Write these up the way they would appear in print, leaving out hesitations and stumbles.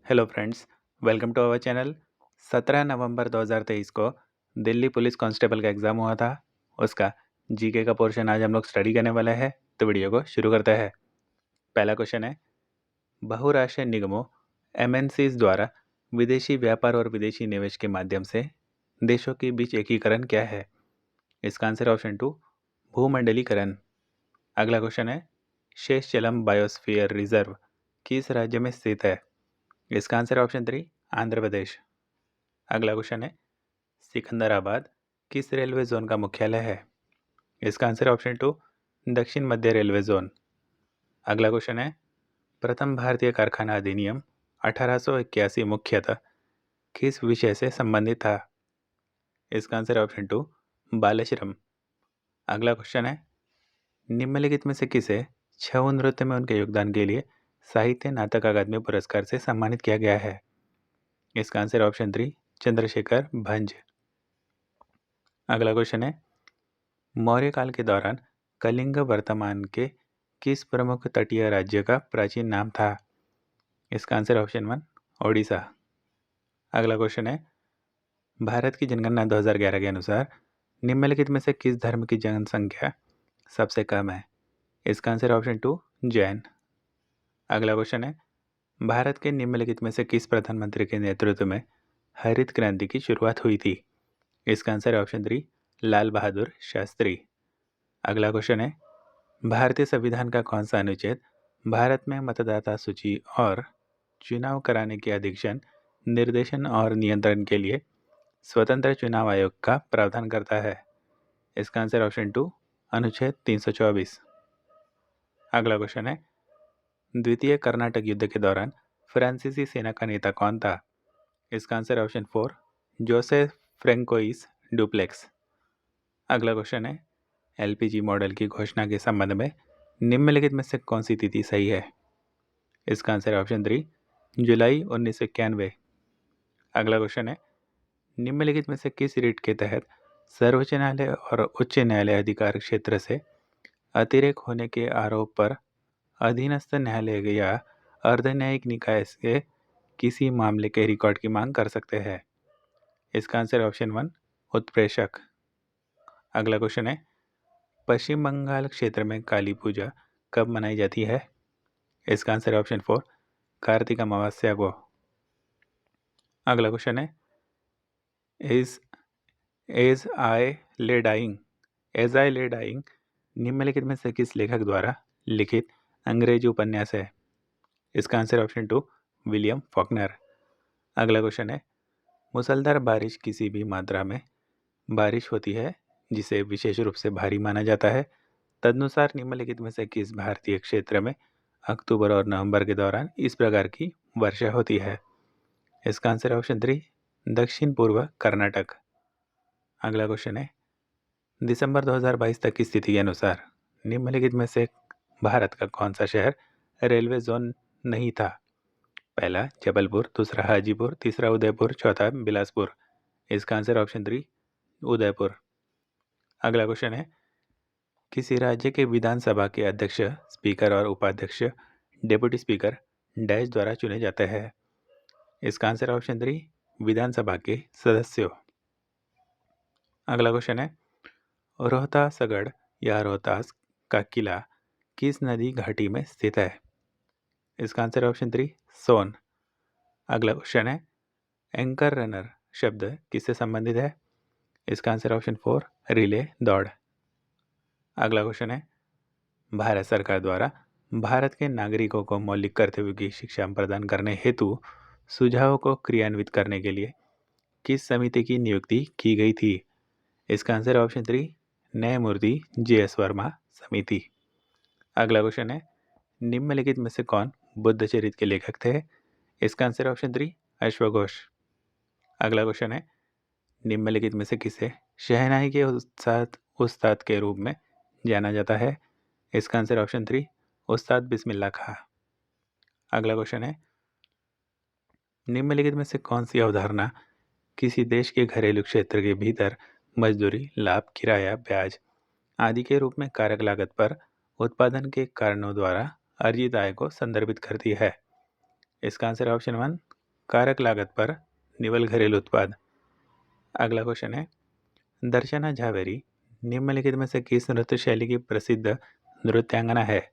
Hello friends, welcome to our channel. 17 नवंबर 2023 को Delhi police constable का एग्ज़ाम हुआ था। उसका जीके का पोर्शन आज हम लोग स्टडी करने वाले हैं, तो वीडियो को शुरू करते हैं। पहला क्वेश्चन है, बहुराष्ट्रीय निगमों एमएनसीज द्वारा विदेशी व्यापार और विदेशी निवेश के माध्यम से देशों के बीच एकीकरण क्या है? इसका आंसर ऑप्शन 2 भूमंडलीकरण। अगला क्वेश्चन है, शेषचलम बायोस्फीयर रिजर्व किस राज्य में स्थित है? इसका आंसर ऑप्शन 3 आंध्र प्रदेश। अगला क्वेश्चन है, सिकंदराबाद किस रेलवे जोन का मुख्यालय है? इसका आंसर ऑप्शन 2 दक्षिण मध्य रेलवे जोन। अगला क्वेश्चन है, प्रथम भारतीय कारखाना अधिनियम 1881 मुख्यतः किस विषय से संबंधित था? इसका आंसर ऑप्शन 2 बाल श्रम। अगला क्वेश्चन है, निम्नलिखित में से किसे छऊ नृत्य में उनके योगदान के लिए साहित्य नाटक अकादमी पुरस्कार से सम्मानित किया गया है? इसका आंसर ऑप्शन 3 चंद्रशेखर भंज। अगला क्वेश्चन है, मौर्य काल के दौरान कलिंग वर्तमान के किस प्रमुख तटीय राज्य का प्राचीन नाम था? इसका आंसर ऑप्शन 1 ओडिशा। अगला क्वेश्चन है, भारत की जनगणना 2011 के अनुसार निम्नलिखित में से किस धर्म की जनसंख्या सबसे कम है? इसका आंसर ऑप्शन 2 जैन। अगला क्वेश्चन है, भारत के निम्नलिखित में से किस प्रधानमंत्री के नेतृत्व में हरित क्रांति की शुरुआत हुई थी? इसका आंसर ऑप्शन 3 लाल बहादुर शास्त्री। अगला क्वेश्चन है, भारतीय संविधान का कौन सा अनुच्छेद भारत में मतदाता सूची और चुनाव कराने के अधीक्षण, निर्देशन और नियंत्रण के लिए स्वतंत्र चुनाव आयोग का प्रावधान करता है? इसका आंसर ऑप्शन 2 अनुच्छेद 324। अगला क्वेश्चन है, द्वितीय कर्नाटक युद्ध के दौरान फ्रांसीसी सेना का नेता कौन था? इसका answer option 4 Joseph François duplex. अगला क्वेश्चन है, एलपीजी मॉडल की घोषणा के संबंध में निम्नलिखित में से कौन सी तिथि सही है? इसका आंसर ऑप्शन 3 जुलाई 1991। अगला क्वेश्चन है, निम्नलिखित में से किस रिट के तहत सर्वोच्च न्यायालय और उच्च न्यायालय अधिकार क्षेत्र से अतिरेक होने के आरोप पर अधीनस्थ न्यायालय या अर्धन्यायिक निकाय से किसी मामले के रिकॉर्ड की मांग कर सकते हैं? इसका आंसर ऑप्शन 1 उत्प्रेषक। अगला क्वेश्चन है, पश्चिम बंगाल क्षेत्र में काली पूजा कब मनाई जाती है? इसका आंसर ऑप्शन 4 कार्तिक अमावस्या को। अगला क्वेश्चन है, इज एज आई ले डाइंग एज आई ले डाइंग निम्नलिखित में से किस लेखक द्वारा लिखित अंग्रेजी उपन्यास है? इसका आंसर ऑप्शन 2 विलियम फॉकनर। अगला क्वेश्चन है, मूसलाधार बारिश किसी भी मात्रा में बारिश होती है जिसे विशेष रूप से भारी माना जाता है। तदनुसार निम्नलिखित में से किस भारतीय क्षेत्र में अक्टूबर और नवंबर के दौरान इस प्रकार की वर्षा होती है? इसका आंसर ऑप्शन 3 दक्षिण पूर्व कर्नाटक। अगला क्वेश्चन है, दिसंबर 2022 तक की स्थिति के अनुसार निम्नलिखित में से भारत का कौन सा शहर रेलवे जोन नहीं था? पहला जबलपुर, दूसरा हाजीपुर, तीसरा उदयपुर, चौथा बिलासपुर। इसका आंसर ऑप्शन 3 उदयपुर। अगला क्वेश्चन है, किसी राज्य के विधानसभा के अध्यक्ष, स्पीकर और उपाध्यक्ष डेप्यूटी स्पीकर डैश द्वारा चुने जाते हैं? इसका आंसर ऑप्शन 3 विधानसभा के सदस्यों। अगला क्वेश्चन है, रोहतासगढ़ या रोहतास का किला किस नदी घाटी में स्थित है? इसका आंसर ऑप्शन 3 सोन। अगला क्वेश्चन है, एंकर रनर शब्द किससे संबंधित है? इसका आंसर ऑप्शन 4 रिले दौड़। अगला क्वेश्चन है, भारत सरकार द्वारा भारत के नागरिकों को मौलिक कर्तव्यों की शिक्षा प्रदान करने हेतु सुझावों को क्रियान्वित करने के लिए किस समिति की नियुक्ति की गई थी? इसका आंसर ऑप्शन 3 न्यायमूर्ति JS वर्मा समिति। अगला क्वेश्चन है, निम्नलिखित में से कौन बुद्ध चरित्र के लेखक थे? इसका आंसर ऑप्शन 3 अश्वघोष। अगला क्वेश्चन है, निम्नलिखित में से किसे शहनाई के उस्ताद उस्ताद के रूप में जाना जाता है? इसका आंसर ऑप्शन 3 उस्ताद बिस्मिल्लाह खां। अगला क्वेश्चन है, निम्नलिखित में से कौन सी अवधारणा किसी देश के घरेलू क्षेत्र के भीतर मजदूरी, लाभ, किराया, ब्याज आदि के रूप में कारक लागत पर उत्पादन के कारणों द्वारा अर्जित आय को संदर्भित करती है? इसका आंसर है ऑप्शन 1 कारक लागत पर निवल घरेलू उत्पाद। अगला क्वेश्चन है दर्शना झावेरी निम्नलिखित में से किस नृत्य शैली की प्रसिद्ध नृत्यांगना है?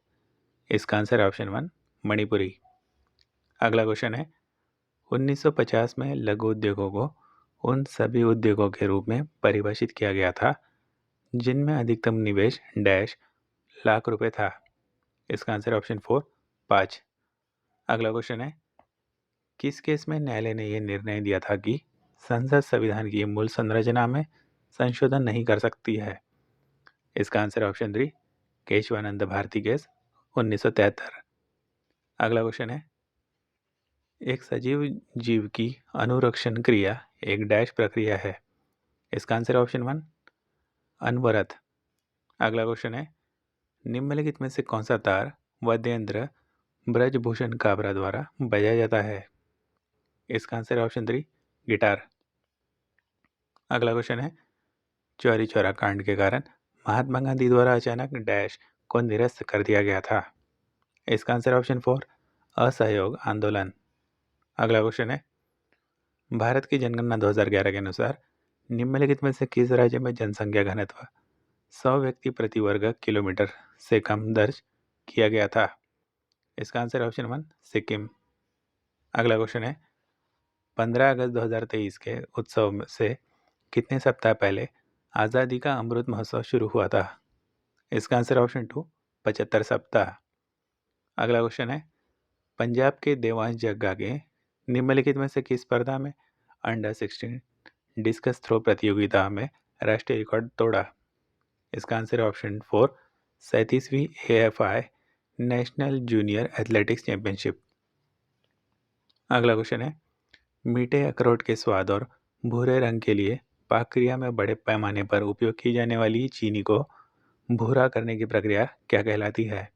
इसका आंसर है ऑप्शन 1 मणिपुरी। अगला क्वेश्चन है 1950 में लघु उद्योगों को उन सभी उद्योगों के रूप में परिभाषित किया गया था जिनमें अधिकतम निवेश डैश लाख रुपए था। इसका आंसर ऑप्शन 4 5। अगला क्वेश्चन है किस केस में न्यायालय ने यह निर्णय दिया था कि संसद संविधान की मूल संरचना में संशोधन नहीं कर सकती है? इसका answer option 3 Keshavananda Bharati case 1973। अगला क्वेश्चन है एक सजीव जीव की अनुरक्षण क्रिया एक डैश प्रक्रिया है। इसका आंसर ऑप्शन 1 अनवरत। अगला क्वेश्चन है निम्नलिखित में से कौन सा तार वाद्य यंत्र ब्रजभूषण काबरा द्वारा बजाया जाता है? इसका आंसर है ऑप्शन 3 गिटार। अगला क्वेश्चन है चौरी चौरा कांड के कारण महात्मा गांधी द्वारा अचानक डैश को निरस्त कर दिया गया था। इसका आंसर ऑप्शन 4 असहयोग आंदोलन। अगला क्वेश्चन है भारत की जनगणना 2011 के अनुसार निम्नलिखित में से किस राज्य में जनसंख्या घनत्व 100 व्यक्ति प्रति वर्ग किलोमीटर से कम दर्ज किया गया था? इसका आंसर ऑप्शन 1 सिक्किम। अगला क्वेश्चन है 15 अगस्त 2023 के उत्सव से कितने सप्ताह पहले आज़ादी का अमृत महोत्सव शुरू हुआ था? इसका आंसर ऑप्शन 2 75 सप्ताह। अगला क्वेश्चन है पंजाब के देवांश जग्गा के निम्नलिखित में से किस स्पर्धा में अंडर 16 डिस्कस थ्रो प्रतियोगिता में राष्ट्रीय रिकॉर्ड तोड़ा? इसका answer option 4 37वीं AFI national junior athletics championship. अगला क्वेश्चन है मीठे अखरोट के स्वाद और भूरे रंग के लिए पाक क्रिया में बड़े पैमाने पर उपयोग की जाने वाली चीनी को भूरा करने की प्रक्रिया क्या कहलाती है?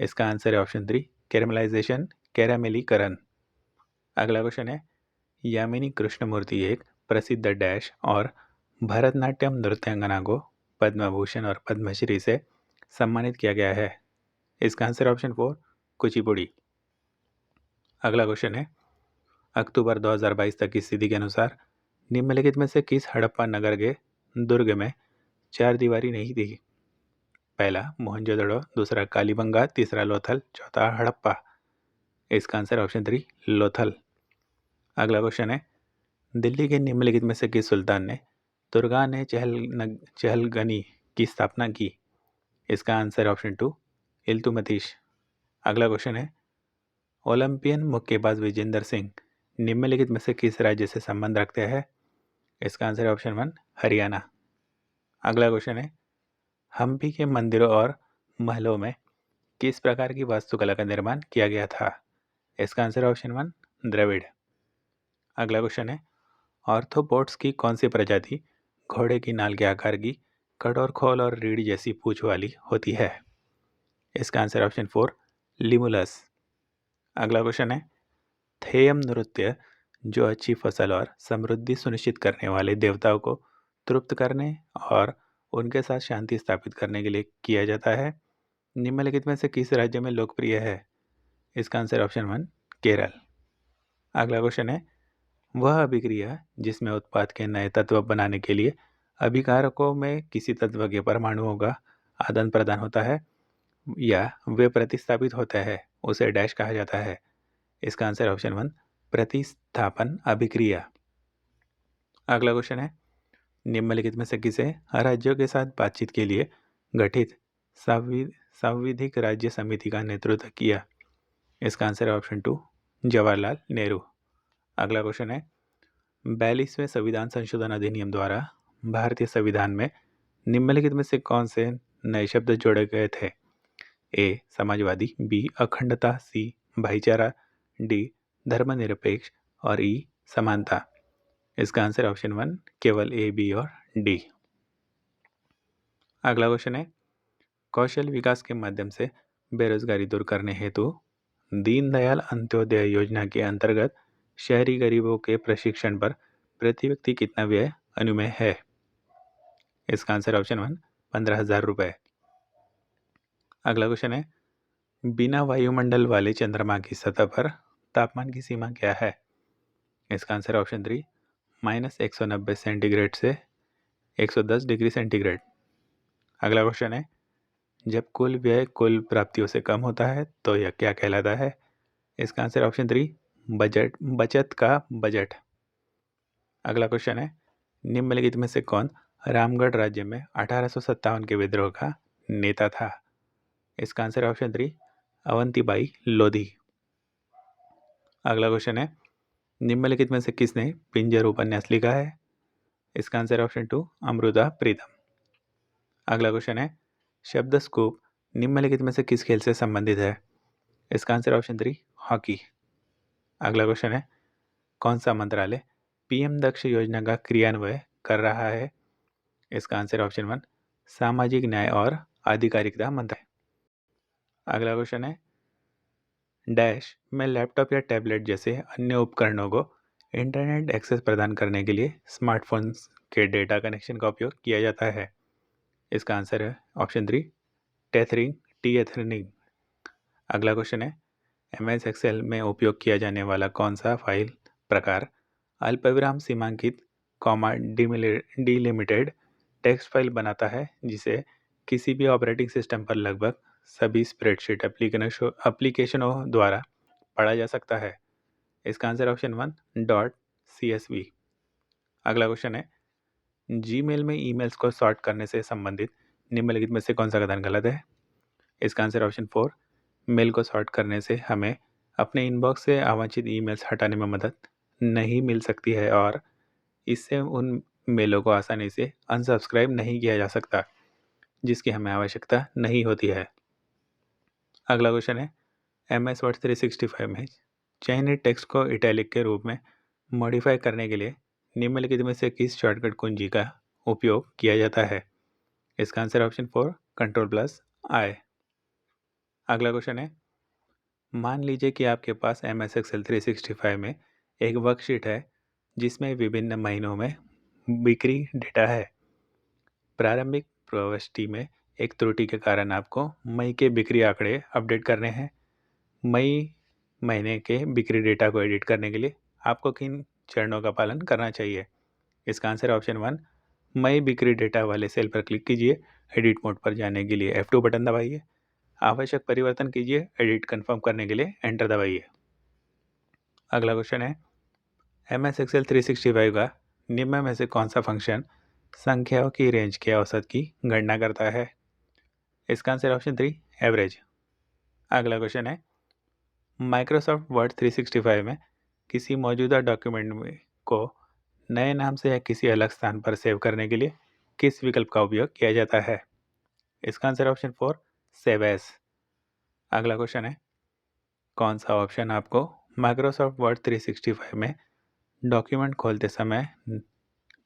इसका आंसर है ऑप्शन 3 कैरमलाइजेशन कैरामेलीकरण। अगला क्वेश्चन है यामिनी कृष्णमूर्ति एक प्रसिद्ध डैश और भरतनाट्यम नृत्यांगना को पद्म भूषण और पद्मश्री से सम्मानित किया गया है। इसका आंसर ऑप्शन 4 कुचिपुड़ी। अगला क्वेश्चन है अक्टूबर 2022 तक की स्थिति के अनुसार निम्नलिखित में से किस हड़प्पा नगर के दुर्ग में 4 दीवारी नहीं थी? पहला मोहनजोदड़ो, दूसरा कालीबंगा, तीसरा लोथल, चौथा हड़प्पा। इसका आंसर ऑप्शन 3 लोथल। अगला क्वेश्चन है दिल्ली के निम्नलिखित में से किस सुल्तान ने तुर्गा ने चहलगनी की स्थापना की? इसका आंसर ऑप्शन 2 इल्तुतमिश। अगला क्वेश्चन है ओलंपियन मुक्केबाज विजेंदर सिंह निम्नलिखित में से किस राज्य से संबंध रखते हैं? इसका आंसर है ऑप्शन 1 हरियाणा। अगला क्वेश्चन है हम्पी के मंदिरों और महलों में किस प्रकार की वास्तुकला का निर्माण किया गया था? इसका आंसर ऑप्शन 1 द्रविड़। अगला क्वेश्चन है ऑर्थोपोड्स की कौन सी प्रजाति घोड़े की नाल के आकार की कठोर खोल और रीढ़ जैसी पूंछ वाली होती है? इसका आंसर ऑप्शन 4 लिमुलस। अगला क्वेश्चन है थेयम नृत्य जो अच्छी फसल और समृद्धि सुनिश्चित करने वाले देवताओं को तृप्त करने और उनके साथ शांति स्थापित करने के लिए किया जाता है निम्नलिखित में से किस राज्य में लोकप्रिय है? इसका आंसर ऑप्शन 1 केरल। अगला क्वेश्चन है वह अभिक्रिया जिसमें उत्पाद के नए तत्व बनाने के लिए अभिकारकों में किसी तत्व के परमाणुओं का आदान प्रदान होता है या वे प्रतिस्थापित होते हैं उसे डैश कहा जाता है? इसका आंसर ऑप्शन 1 प्रतिस्थापन अभिक्रिया। अगला क्वेश्चन है निम्नलिखित में से किसे राज्यों के साथ बातचीत के लिए गठित सांविधिक राज्य समिति का नेतृत्व किया? इसका आंसर है ऑप्शन 2 जवाहरलाल नेहरू। अगला क्वेश्चन है 42वें संविधान संशोधन अधिनियम द्वारा भारतीय संविधान में निम्नलिखित में से कौन से नए शब्द जोड़े गए थे? ए समाजवादी, बी अखंडता, सी भाईचारा, डी धर्मनिरपेक्ष और ई समानता। इसका आंसर ऑप्शन 1 केवल ए, बी और डी। अगला क्वेश्चन है कौशल विकास के माध्यम से बेरोजगारी दूर करने हेतु दीनदयाल अंत्योदय योजना के अंतर्गत शहरी गरीबों के प्रशिक्षण पर प्रति व्यक्ति कितना व्यय अनुमेय है? इसका आंसर ऑप्शन 1 15,000 रुपये। अगला क्वेश्चन है बिना वायुमंडल वाले चंद्रमा की सतह पर तापमान की सीमा क्या है? इसका आंसर ऑप्शन 3 -190 सेंटीग्रेड से 110 डिग्री सेंटीग्रेड। अगला क्वेश्चन है, जब कुल व्यय कुल प्राप्तियों से कम होता है तो यह क्या कहलाता है? इसका आंसर ऑप्शन 3 बचत का बजट। अगला क्वेश्चन है, निम्नलिखित में से कौन रामगढ़ राज्य में 1857 के विद्रोह का नेता था? इसका आंसर ऑप्शन 3 अवंतीबाई लोधी। अगला क्वेश्चन है, निम्नलिखित में से किसने पिंजर उपन्यास लिखा है? इसका आंसर ऑप्शन 2 अमृता प्रीतम। अगला क्वेश्चन है, शब्द स्कूप निम्नलिखित में से किस खेल से संबंधित है? इसका आंसर ऑप्शन 3 हॉकी। अगला क्वेश्चन है, कौन सा मंत्रालय पीएम दक्ष योजना का क्रियान्वयन कर रहा है? इसका आंसर ऑप्शन 1 सामाजिक न्याय और आधिकारिकता मंत्रालय। अगला क्वेश्चन है, डैश में लैपटॉप या टैबलेट जैसे अन्य उपकरणों को इंटरनेट एक्सेस प्रदान करने के लिए स्मार्टफोन्स के डेटा कनेक्शन का उपयोग किया जाता है। इसका आंसर है ऑप्शन 3 टीएथरिंग। अगला क्वेश्चन है, MS एक्सेल में उपयोग किया जाने वाला कौन सा फाइल प्रकार अल्पविराम सीमांकित कॉमा डिलिमिटेड टेक्स्ट फाइल बनाता है जिसे किसी भी ऑपरेटिंग सिस्टम पर लगभग सभी स्प्रेडशीट एप्लीकेशनों द्वारा पढ़ा जा सकता है? इसका आंसर ऑप्शन 1 .csv। अगला क्वेश्चन है, जीमेल में ईमेल्स को सॉर्ट करने से संबंधित निम्नलिखित में से कौन सा कथन गलत है? इसका आंसर ऑप्शन 4 मेल को सॉर्ट करने से हमें अपने इनबॉक्स से अवांछित ईमेल्स हटाने में मदद नहीं मिल सकती है और इससे उन मेलों को आसानी से अनसब्सक्राइब नहीं किया जा सकता जिसकी हमें आवश्यकता नहीं होती है। अगला क्वेश्चन है, MS वर्ड 365 में चयनित टेक्स्ट को इटैलिक के रूप में मॉडिफाई करने के लिए निम्नलिखित में से किस शॉर्टकट कुंजी का उपयोग किया जाता है? इसका आंसर ऑप्शन 4 Ctrl+I। अगला क्वेश्चन है, मान लीजिए कि आपके पास MS Excel 365 में एक वर्कशीट है जिसमें विभिन्न महीनों में बिक्री डेटा है। प्रारंभिक प्रविष्टि में एक त्रुटि के कारण आपको मई के बिक्री आंकड़े अपडेट करने हैं। मई महीने के बिक्री डेटा को एडिट करने के लिए आपको किन चरणों का पालन करना चाहिए? इसका आंसर ऑप्शन 1 मई बिक्री डेटा वाले सेल पर क्लिक कीजिए, एडिट मोड पर जाने के लिए F2 बटन दबाइए, आवश्यक परिवर्तन कीजिए, एडिट कंफर्म करने के लिए एंटर दबाइए। अगला क्वेश्चन है, MS Excel 365 का निम्न में से कौन सा फंक्शन संख्याओं की रेंज के औसत की गणना करता है? इसका आंसर ऑप्शन 3 एवरेज। अगला क्वेश्चन है, माइक्रोसॉफ्ट वर्ड 365 में किसी मौजूदा डॉक्यूमेंट को नए नाम से या किसी अलग स्थान पर सेव करने के लिए किस विकल्प का उपयोग किया जाता है? इसका आंसर ऑप्शन 4 सेव एज। अगला क्वेश्चन है, कौन सा ऑप्शन आपको माइक्रोसॉफ्ट वर्ड 365 में डॉक्यूमेंट खोलते समय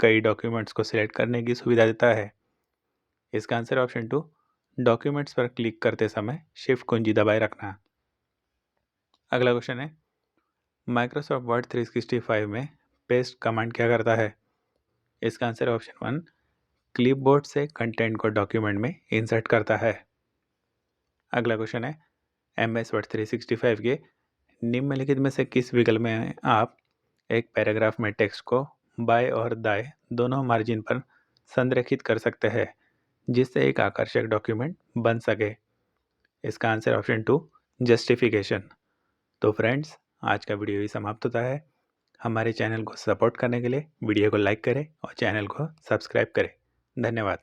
कई डॉक्यूमेंट्स को सिलेक्ट करने की सुविधा देता है? इसका आंसर ऑप्शन 2 डॉक्यूमेंट्स पर क्लिक करते समय शिफ्ट कुंजी दबाए रखना। अगला क्वेश्चन है, माइक्रोसॉफ्ट वर्ड 365 में पेस्ट कमांड क्या करता है? इसका आंसर ऑप्शन 1 क्लिपबोर्ड से कंटेंट को डॉक्यूमेंट में इंसर्ट करता है। अगला क्वेश्चन है, MS वर्ड 365 के निम्नलिखित में से किस विकल्प में आप एक पैराग्राफ में टेक्स्ट को बाएं और दाएं दोनों मार्जिन पर संरेखित कर सकते हैं जिससे एक आकर्षक डॉक्यूमेंट बन सके? इसका आंसर ऑप्शन 2 जस्टिफिकेशन। तो फ्रेंड्स, आज का वीडियो ही समाप्त होता है। हमारे चैनल को सपोर्ट करने के लिए वीडियो को लाइक करें और चैनल को सब्सक्राइब करें। धन्यवाद।